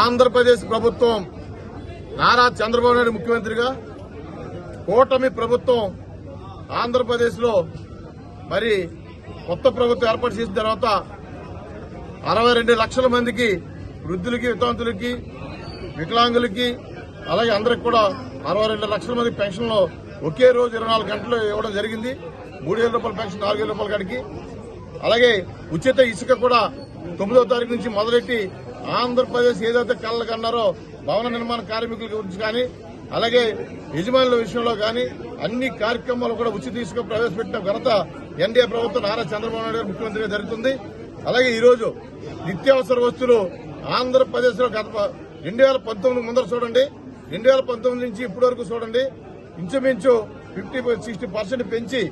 ఆంధ్రప్రదేశ్ ప్రభుత్వం నారా చంద్రబాబు నాయుడు ముఖ్యమంత్రిగా కూటమి ప్రభుత్వం ఆంధ్రప్రదేశ్ లో మరి కొత్త ప్రభుత్వం ఏర్పాటు చేసిన తర్వాత 62 లక్షల మందికి వృద్ధులకి, వితంతులకి, వికలాంగులకి అలాగే అందరికి కూడా 62 లక్షల మంది పెన్షన్లు ఒకే రోజు 24 గంటలు ఇవ్వడం జరిగింది. 3,000 రూపాయల పెన్షన్ 4,000 రూపాయల కాడికి. అలాగే ఉచిత ఇసుక కూడా 9వ తారీఖు నుంచి మొదలెట్టి ఆంధ్రప్రదేశ్ ఏదైతే కళలు కన్నారో భవన నిర్మాణ కార్మికుల గురించి కానీ అలాగే యజమానుల విషయంలో కానీ అన్ని కార్యక్రమాలు కూడా ఉచిత ఇసుక ప్రవేశపెట్టిన ఘనత ఎన్డీఏ ప్రభుత్వం నారా చంద్రబాబు నాయుడు గారు ముఖ్యమంత్రిగా జరుగుతుంది. అలాగే ఈ రోజు నిత్యావసర వస్తువులు ఆంధ్రప్రదేశ్ లో గత 2019 ముందర చూడండి, 2019 నుంచి ఇప్పటి వరకు చూడండి ఇంచుమించు 50-60% పెంచి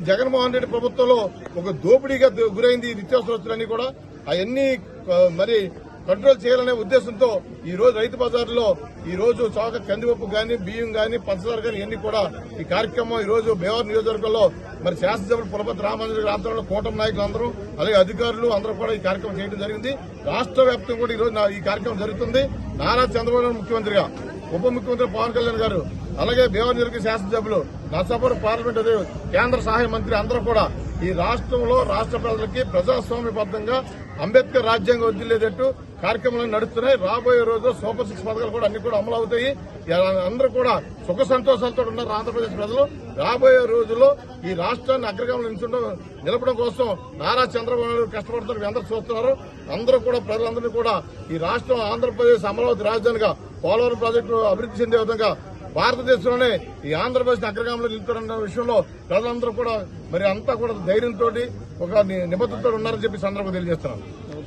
జగన్మోహన్ రెడ్డి ప్రభుత్వంలో ఒక దోపిడీగా గురైంది ఈ నిత్యావసర వస్తువులన్నీ కూడా. అవన్నీ మరి కంట్రోల్ చేయాలనే ఉద్దేశంతో ఈ రోజు రైతు బజార్లో ఈ రోజు చౌక కందిపప్పు గాని, బియ్యం గాని, పంచదార గాని ఇవన్నీ కూడా ఈ కార్యక్రమం ఈ రోజు భీమవరం నియోజకవర్గంలో మరి శాసనసభ్యులు పులపతి రామాంజలి ఆధ్వర్యంలో కూటమి నాయకులు అందరూ అలాగే అధికారులు అందరూ కూడా ఈ కార్యక్రమం చేయడం జరిగింది. రాష్ట్ర వ్యాప్తంగా కూడా ఈ రోజు ఈ కార్యక్రమం జరుగుతుంది. నారా చంద్రబాబు నాయుడు ముఖ్యమంత్రిగా, ఉప ముఖ్యమంత్రి పవన్ కళ్యాణ్ గారు అలాగే భీమవరం నియోజకవర్గ శాసనసభ్యులు, నర్సాపురం పార్లమెంట్ కేంద్ర సహాయ మంత్రి అందరూ కూడా ఈ రాష్ట్రంలో రాష్ట్ర ప్రజలకి ప్రజాస్వామ్యబద్దంగా అంబేద్కర్ రాజ్యాంగం వదిలేటట్టు కార్యక్రమాలు నడుస్తున్నాయి. రాబోయే రోజు సూపర్ 6 పథకాలు కూడా అన్ని కూడా అమలు అవుతాయి. అందరూ కూడా సుఖ సంతోషాలతో ఉన్నారు ఆంధ్రప్రదేశ్ ప్రజలు. రాబోయే రోజుల్లో ఈ రాష్ట్రాన్ని అగ్రగామంలో నిలపడం కోసం నారా చంద్రబాబు నాయుడు కష్టపడుతున్నారు. అందరూ చూస్తున్నారు. అందరూ కూడా ప్రజలందరినీ కూడా ఈ రాష్ట్రం ఆంధ్రప్రదేశ్ అమరావతి రాజధానిగా పోలవరం ప్రాజెక్టు అభివృద్ధి చెందే విధంగా భారతదేశంలోనే ఈ ఆంధ్రప్రదేశ్ అగ్రగామంలో నిలుపుతున్న విషయంలో ప్రజలందరూ కూడా మరి అంతా కూడా ధైర్యంతో ఒక నిబద్ధతతో ఉన్నారని చెప్పి సందర్భంగా తెలియజేస్తున్నాను.